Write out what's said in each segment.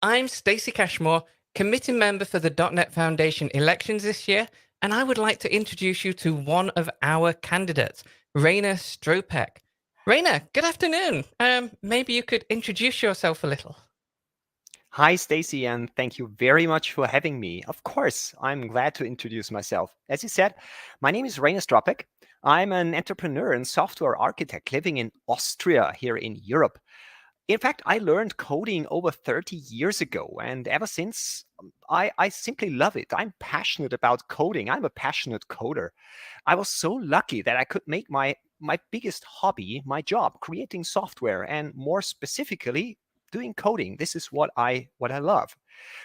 I'm Stacey Cashmore, committee member for the .NET Foundation elections this year, and I would like to introduce you to one of our candidates, Raina Stropek. Raina, good afternoon. Maybe you could introduce yourself a little. Hi, Stacy, and thank you very much for having me. Of course, I'm glad to introduce myself. As you said, my name is Rainer Stropek. I'm an entrepreneur and software architect living in Austria here in Europe. In fact, I learned coding over 30 years ago, and ever since, I simply love it. I'm passionate about coding. I'm a passionate coder. I was so lucky that I could make my biggest hobby my job, creating software, and more specifically, doing coding. This is what I love.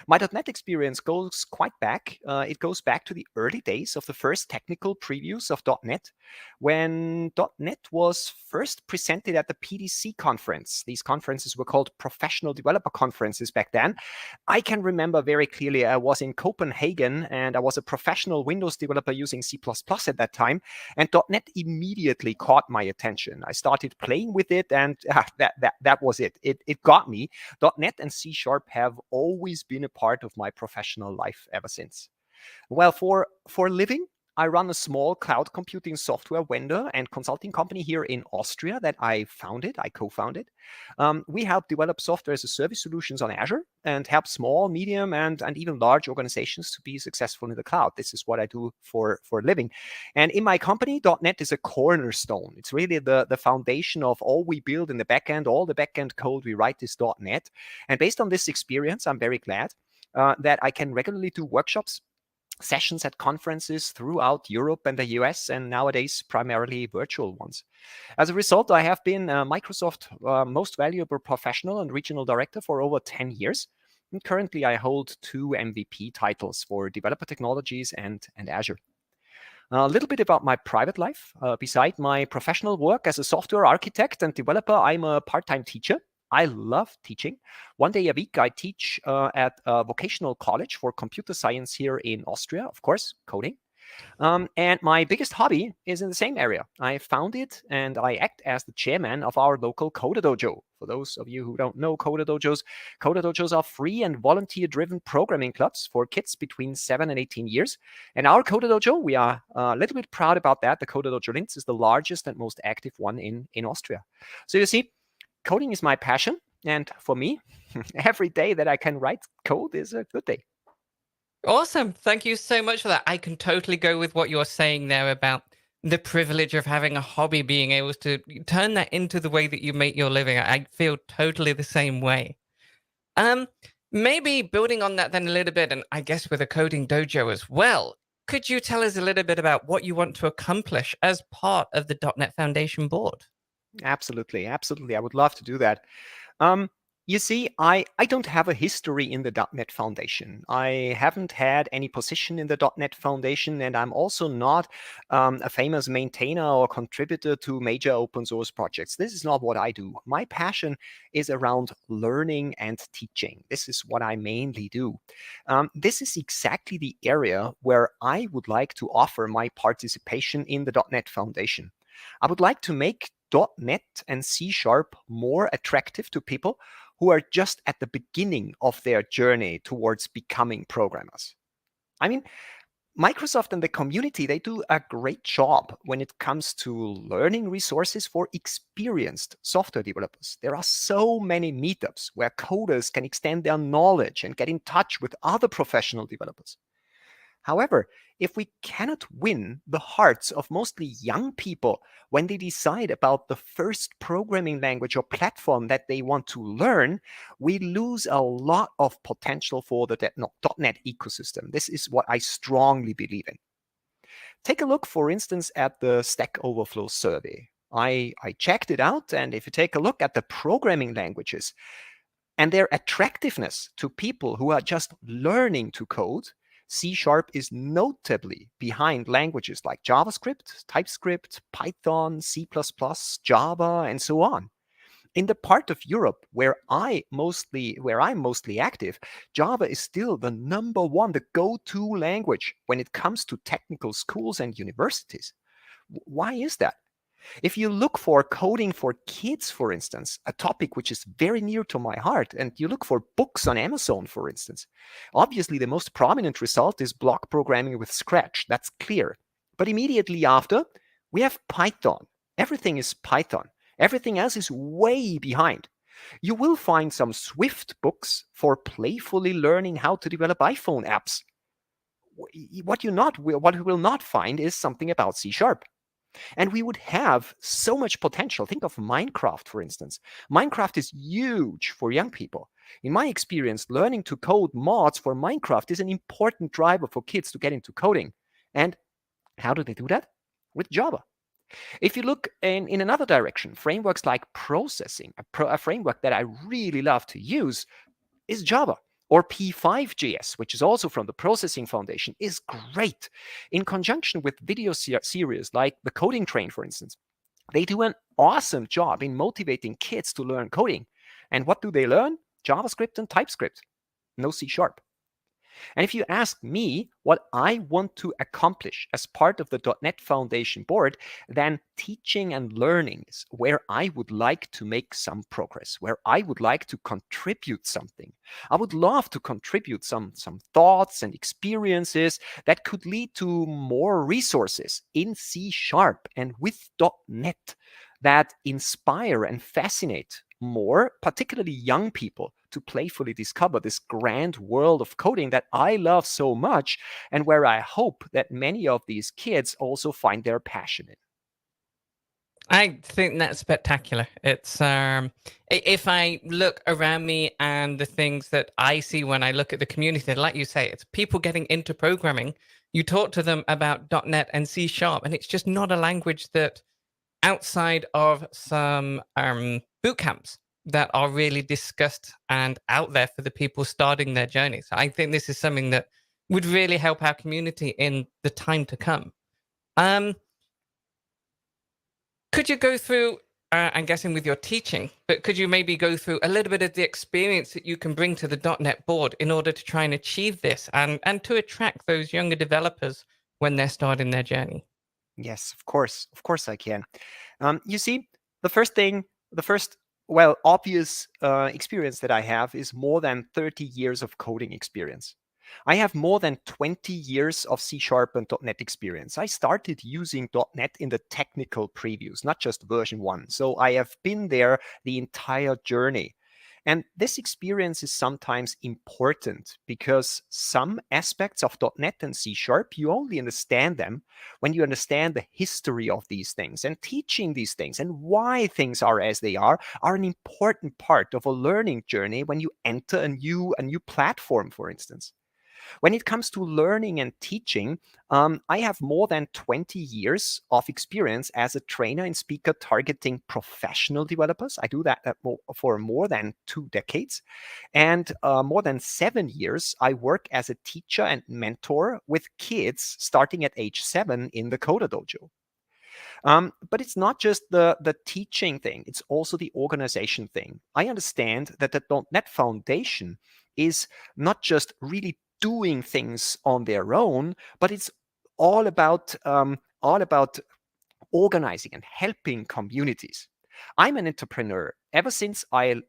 My .NET experience goes quite back. It goes back to the early days of the first technical previews of .NET, when .NET was first presented at the PDC conference. These conferences were called professional developer conferences back then. I can remember very clearly I was in Copenhagen and I was a professional Windows developer using C++ at that time, and .NET immediately caught my attention. I started playing with it, and that was it. It got me. .NET and C# have always been a part of my professional life ever since. Well, for a living, I run a small cloud computing software vendor and consulting company here in Austria that I co-founded. We help develop software as a service solutions on Azure and help small, medium, and even large organizations to be successful in the cloud. This is what I do for a living. And in my company, .NET is a cornerstone. It's really the foundation of all we build in the backend. All the backend code we write is .NET. And based on this experience, I'm very glad that I can regularly do workshops, sessions at conferences throughout Europe and the US, and nowadays primarily virtual ones. As a result, I have been Microsoft Most Valuable Professional and Regional Director for over 10 years. And currently, I hold 2 MVP titles for developer technologies and Azure. A little bit about my private life. Beside my professional work as a software architect and developer, I'm a part-time teacher. I love teaching. One day a week, I teach at a vocational college for computer science here in Austria, of course, coding. And my biggest hobby is in the same area. I found it and I act as the chairman of our local Coder Dojo. For those of you who don't know Coder Dojos are free and volunteer driven programming clubs for kids between 7 and 18 years. And our Coder Dojo, we are a little bit proud about that. The Coder Dojo Linz is the largest and most active one in Austria. So you see, coding is my passion. And for me, every day that I can write code is a good day. Awesome. Thank you so much for that. I can totally go with what you're saying there about the privilege of having a hobby, being able to turn that into the way that you make your living. I feel totally the same way. Um, Maybe building on that then a little bit, and I guess with a coding dojo as well, could you tell us a little bit about what you want to accomplish as part of the .NET Foundation board? Absolutely, absolutely. I would love to do that. Um, you see, I don't have a history in the .NET Foundation. I haven't had any position in the .NET Foundation, and I'm also not a famous maintainer or contributor to major open source projects. This is not what I do. My passion is around learning and teaching. This is what I mainly do. This is exactly the area where I would like to offer my participation in the .NET Foundation. I would like to make .NET and C# more attractive to people who are just at the beginning of their journey towards becoming programmers. I mean, Microsoft and the community, they do a great job when it comes to learning resources for experienced software developers. There are so many meetups where coders can extend their knowledge and get in touch with other professional developers. However, if we cannot win the hearts of mostly young people when they decide about the first programming language or platform that they want to learn, we lose a lot of potential for the .NET ecosystem. This is what I strongly believe in. Take a look, for instance, at the Stack Overflow survey. I checked it out, and if you take a look at the programming languages and their attractiveness to people who are just learning to code, C# is notably behind languages like JavaScript, TypeScript, Python, C++, Java, and so on. In the part of Europe where I'm mostly active, Java is still the number one, the go-to language when it comes to technical schools and universities. Why is that? If you look for coding for kids, for instance, a topic which is very near to my heart, and you look for books on Amazon, for instance, obviously the most prominent result is block programming with Scratch. That's clear. But immediately after, we have Python. Everything is Python. Everything else is way behind. You will find some Swift books for playfully learning how to develop iPhone apps. What you will not find is something about C Sharp. And we would have so much potential. Think of Minecraft, for instance. Minecraft is huge for young people. In my experience, learning to code mods for Minecraft is an important driver for kids to get into coding. And how do they do that? With Java. If you look in another direction, frameworks like processing, a framework that I really love to use is Java. Or P5.js, which is also from the Processing Foundation, is great. In conjunction with video series like the Coding Train, for instance, they do an awesome job in motivating kids to learn coding. And what do they learn? JavaScript and TypeScript, no C Sharp. And if you ask me what I want to accomplish as part of the .NET Foundation board, then teaching and learning is where I would like to make some progress, where I would like to contribute something. I would love to contribute some thoughts and experiences that could lead to more resources in C Sharp and with .NET that inspire and fascinate more, particularly young people, to playfully discover this grand world of coding that I love so much, and where I hope that many of these kids also find their passion in. I think that's spectacular. It's if I look around me and the things that I see when I look at the community, like you say, it's people getting into programming. You talk to them about .NET and C Sharp, and it's just not a language that outside of some boot camps that are really discussed and out there for the people starting their journey. So I think this is something that would really help our community in the time to come. Um, could you go through, I'm guessing with your teaching, but could you maybe go through a little bit of the experience that you can bring to the .NET board in order to try and achieve this and to attract those younger developers when they're starting their journey? Yes, of course I can. You see, the first thing, the first, well, obvious experience that I have is more than 30 years of coding experience. I have more than 20 years of C Sharp and .NET experience. I started using .NET in the technical previews, not just version 1. So I have been there the entire journey. And this experience is sometimes important because some aspects of .NET and C Sharp, you only understand them when you understand the history of these things. And teaching these things and why things are as they are an important part of a learning journey when you enter a new platform, for instance. When it comes to learning and teaching, I have more than 20 years of experience as a trainer and speaker targeting professional developers. I do that for more than 2 decades. And more than 7 years, I work as a teacher and mentor with kids starting at age 7 in the Coder Dojo. But it's not just the teaching thing, it's also the organization thing. I understand that the .NET Foundation is not just really doing things on their own, but it's all about organizing and helping communities. I'm an entrepreneur. Ever since I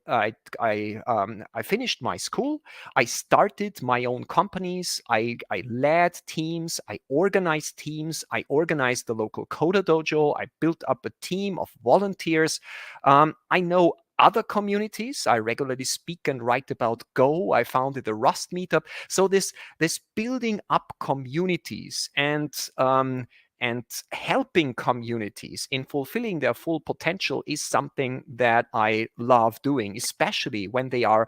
finished my school, I started my own companies. I led teams. I organized teams. I organized the local Coder Dojo. I built up a team of volunteers. I know other communities. I regularly speak and write about Go. I founded a Rust meetup. So this building up communities and helping communities in fulfilling their full potential is something that I love doing, especially when they are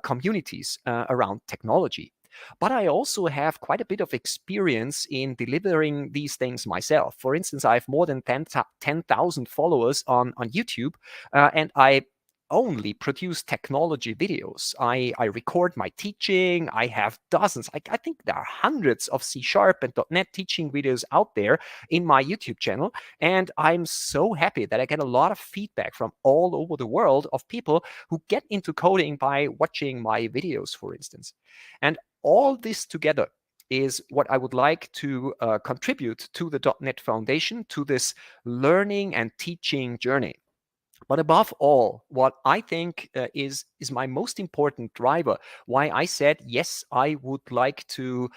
communities around technology. But I also have quite a bit of experience in delivering these things myself. For instance, I have more than 10,000 followers on YouTube, and I only produce technology videos. I record my teaching. I have dozens. I think there are hundreds of C Sharp and .NET teaching videos out there in my YouTube channel. And I'm so happy that I get a lot of feedback from all over the world of people who get into coding by watching my videos, for instance. And all this together is what I would like to contribute to the .NET Foundation, to this learning and teaching journey. But above all, what I think is my most important driver, why I said yes, I would like to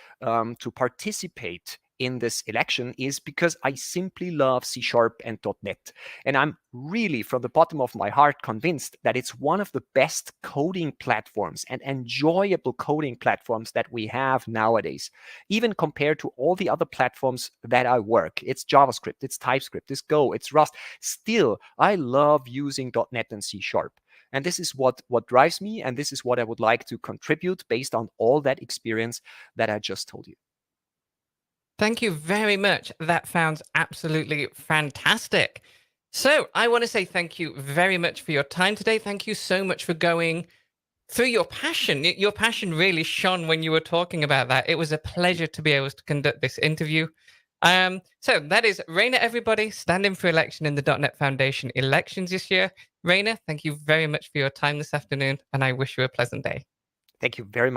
participate in this election, is because I simply love C# and .NET, and I'm really, from the bottom of my heart, convinced that it's one of the best coding platforms and enjoyable coding platforms that we have nowadays, even compared to all the other platforms that I work. It's JavaScript, it's TypeScript, it's Go, it's Rust. Still, I love using .NET and C#. And this is what drives me, and this is what I would like to contribute based on all that experience that I just told you. Thank you very much. That sounds absolutely fantastic. So, I want to say thank you very much for your time today. Thank you so much for going through your passion. Your passion really shone when you were talking about that. It was a pleasure to be able to conduct this interview. So that is Rainer, everybody, standing for election in the .NET Foundation elections this year. Rainer, thank you very much for your time this afternoon, and I wish you a pleasant day. Thank you very much.